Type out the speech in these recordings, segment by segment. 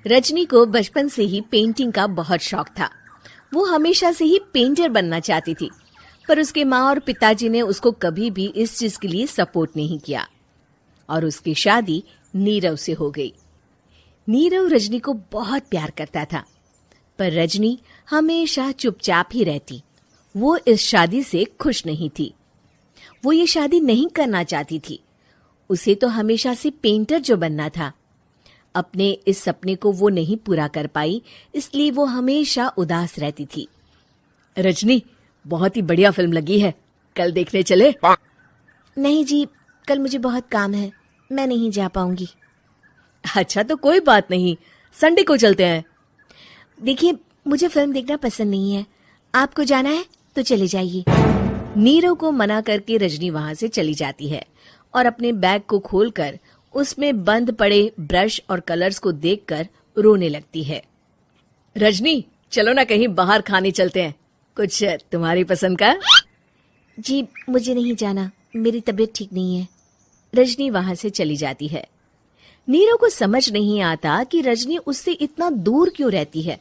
रजनी को बचपन से ही पेंटिंग का बहुत शौक था। वो हमेशा से ही पेंटर बनना चाहती थी, पर उसके माँ और पिताजी ने उसको कभी भी इस चीज के लिए सपोर्ट नहीं किया और उसकी शादी नीरव से हो गई। नीरव रजनी को बहुत प्यार करता था, पर रजनी हमेशा चुपचाप ही रहती। वो इस शादी से खुश नहीं थी। वो ये शादी नहीं करना चाहती थी। उसे तो हमेशा से पेंटर जो बनना था। अपने इस सपने को वो नहीं पूरा कर पाई, इसलिए वो हमेशा उदास रहती थी। रजनी, बहुत ही बढ़िया फिल्म लगी है, कल देखने चले? नहीं जी, कल मुझे बहुत काम है, मैं नहीं जा पाऊंगी। अच्छा तो कोई बात नहीं, संडे को चलते हैं। देखिए, मुझे फिल्म देखना पसंद नहीं है। आपको जाना है तो चले जाइए। नीरव को मना करके रजनी वहां से चली जाती है और अपने बैग को खोलकर उसमें बंद पड़े ब्रश और कलर्स को देखकर रोने लगती है। रजनी, चलो ना कहीं बाहर खाने चलते हैं, कुछ तुम्हारी पसंद का। जी, मुझे नहीं जाना, मेरी तबीयत ठीक नहीं है। रजनी वहां से चली जाती है। नीरव को समझ नहीं आता कि रजनी उससे इतना दूर क्यों रहती है।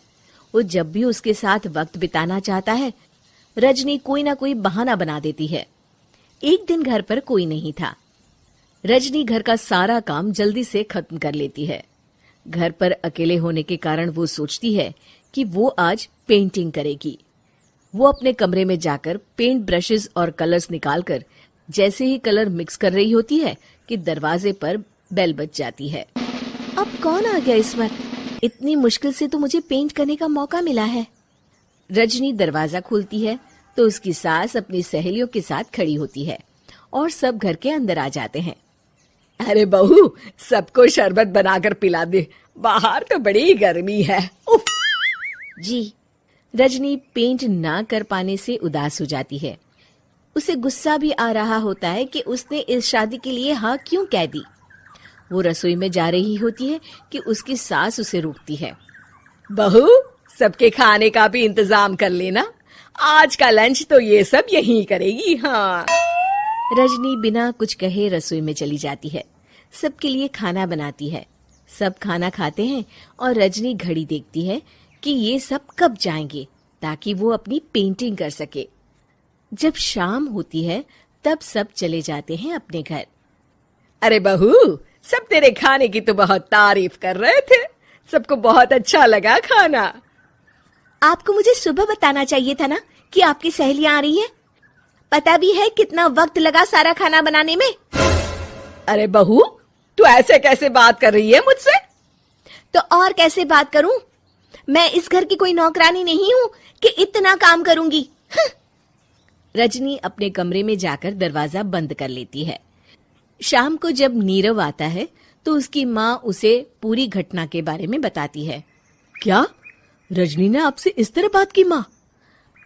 वो जब भी उसके साथ वक्त बिताना चाहता है, रजनी कोई ना कोई बहाना बना देती है। एक दिन घर पर कोई नहीं था। रजनी घर का सारा काम जल्दी से खत्म कर लेती है। घर पर अकेले होने के कारण वो सोचती है कि वो आज पेंटिंग करेगी। वो अपने कमरे में जाकर पेंट ब्रशेस और कलर्स निकालकर जैसे ही कलर मिक्स कर रही होती है कि दरवाजे पर बेल बज जाती है। अब कौन आ गया इस वक्त? इतनी मुश्किल से तो मुझे पेंट करने का मौका मिला है। रजनी दरवाजा खोलती है तो उसकी सास अपनी सहेलियों के साथ खड़ी होती है और सब घर के अंदर आ जाते हैं। अरे बहू, सबको शरबत बनाकर पिला दे, बाहर तो बड़ी गर्मी है। उफ। जी। रजनी पेंट ना कर पाने से उदास हो जाती है। उसे गुस्सा भी आ रहा होता है कि उसने इस शादी के लिए हाँ क्यों कह दी। वो रसोई में जा रही होती है कि उसकी सास उसे रोकती है। बहू, सबके खाने का भी इंतजाम कर लेना, आज का लंच तो ये सब यहीं करेगी। हाँ। रजनी बिना कुछ कहे रसोई में चली जाती है। सबके लिए खाना बनाती है। सब खाना खाते हैं और रजनी घड़ी देखती है कि ये सब कब जाएंगे ताकि वो अपनी पेंटिंग कर सके। जब शाम होती है तब सब चले जाते हैं अपने घर। अरे बहू, सब तेरे खाने की तो बहुत तारीफ कर रहे थे, सबको बहुत अच्छा लगा खाना। आपको मुझे सुबह बताना चाहिए था ना कि आपकी सहेलियां आ रही है। पता भी है कितना वक्त लगा सारा खाना बनाने में। अरे बहू, तू ऐसे कैसे बात कर रही है मुझसे? तो और कैसे बात करूं? मैं इस घर की कोई नौकरानी नहीं हूं कि इतना काम करूंगी। रजनी अपने कमरे में जाकर दरवाजा बंद कर लेती है। शाम को जब नीरव आता है तो उसकी माँ उसे पूरी घटना के बारे में बताती है। क्या रजनी ने आपसे इस तरह बात की माँ?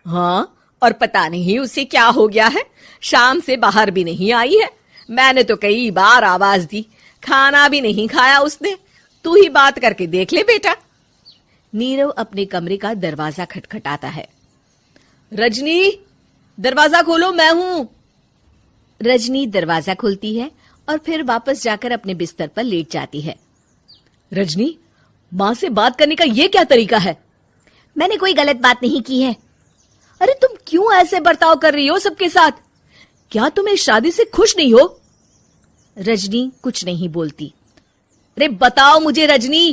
हाँ, और पता नहीं उसे क्या हो गया है, शाम से बाहर भी नहीं आई है। मैंने तो कई बार आवाज दी, खाना भी नहीं खाया उसने। तू ही बात करके देख ले बेटा। नीरव अपने कमरे का दरवाजा खटखटाता है। रजनी, दरवाजा खोलो, मैं हूं। रजनी दरवाजा खोलती है और फिर वापस जाकर अपने बिस्तर पर लेट जाती है। रजनी, माँ से बात करने का ये क्या तरीका है? मैंने कोई गलत बात नहीं की है। अरे तुम क्यों ऐसे बर्ताव कर रही हो सबके साथ? क्या तुम इस शादी से खुश नहीं हो? रजनी कुछ नहीं बोलती। अरे बताओ मुझे रजनी,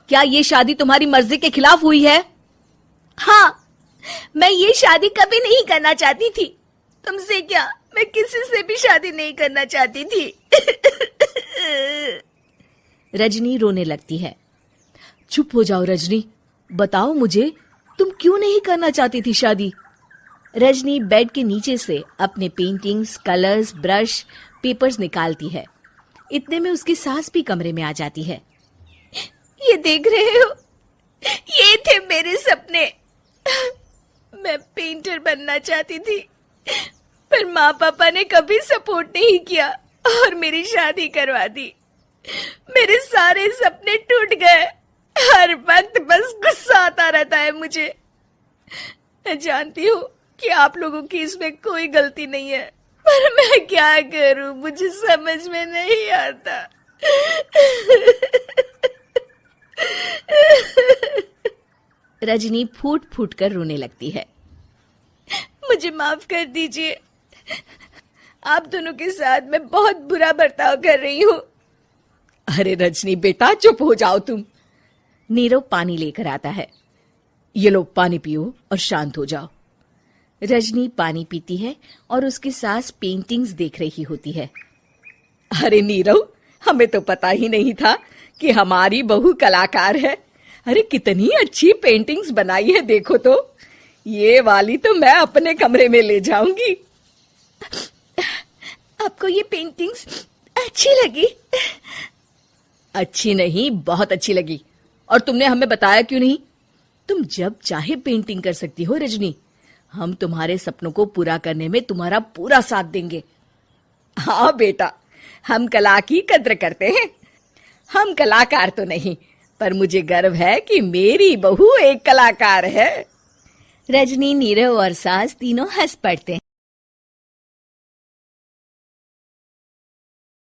क्या ये शादी तुम्हारी मर्जी के खिलाफ हुई है? हाँ, मैं ये शादी कभी नहीं करना चाहती थी। तुमसे क्या, मैं किसी से भी शादी नहीं करना चाहती थी। रजनी रोने लगती है। चुप हो जाओ रजनी, बताओ मुझे, तुम क्यों नहीं करना चाहती थी शादी? रजनी बेड के नीचे से अपने पेंटिंग्स, कलर्स, ब्रश, पेपर्स निकालती है। इतने में उसकी सास भी कमरे में आ जाती है। ये देख रहे हो, ये थे मेरे सपने। मैं पेंटर बनना चाहती थी, पर माँ पापा ने कभी सपोर्ट नहीं किया और मेरी शादी करवा दी। मेरे सारे सपने टूट गए। हर वक्त बस गुस्सा आता रहता है मुझे। मैं जानती हूँ कि आप लोगों की इसमें कोई गलती नहीं है, पर मैं क्या करूं, मुझे समझ में नहीं आता। रजनी फूट फूट कर रोने लगती है। मुझे माफ कर दीजिए, आप दोनों के साथ मैं बहुत बुरा बर्ताव कर रही हूँ। अरे रजनी बेटा, चुप हो जाओ तुम। नीरव पानी लेकर आता है। ये लो पानी पियो और शांत हो जाओ। रजनी पानी पीती है और उसकी सास पेंटिंग्स देख रही होती है। अरे नीरव, हमें तो पता ही नहीं था कि हमारी बहू कलाकार है। अरे कितनी अच्छी पेंटिंग्स बनाई है, देखो तो। ये वाली तो मैं अपने कमरे में ले जाऊंगी। आपको ये पेंटिंग्स अच्छी लगी? अच्छी नहीं, बहुत अच्छी लगी। और तुमने हमें बताया क्यों नहीं? तुम जब चाहे पेंटिंग कर सकती हो रजनी। हम तुम्हारे सपनों को पूरा करने में तुम्हारा पूरा साथ देंगे। हाँ बेटा, हम कला की कद्र करते हैं। हम कलाकार तो नहीं, पर मुझे गर्व है कि मेरी बहू एक कलाकार है। रजनी, नीरव और सास तीनों हंस पड़ते हैं।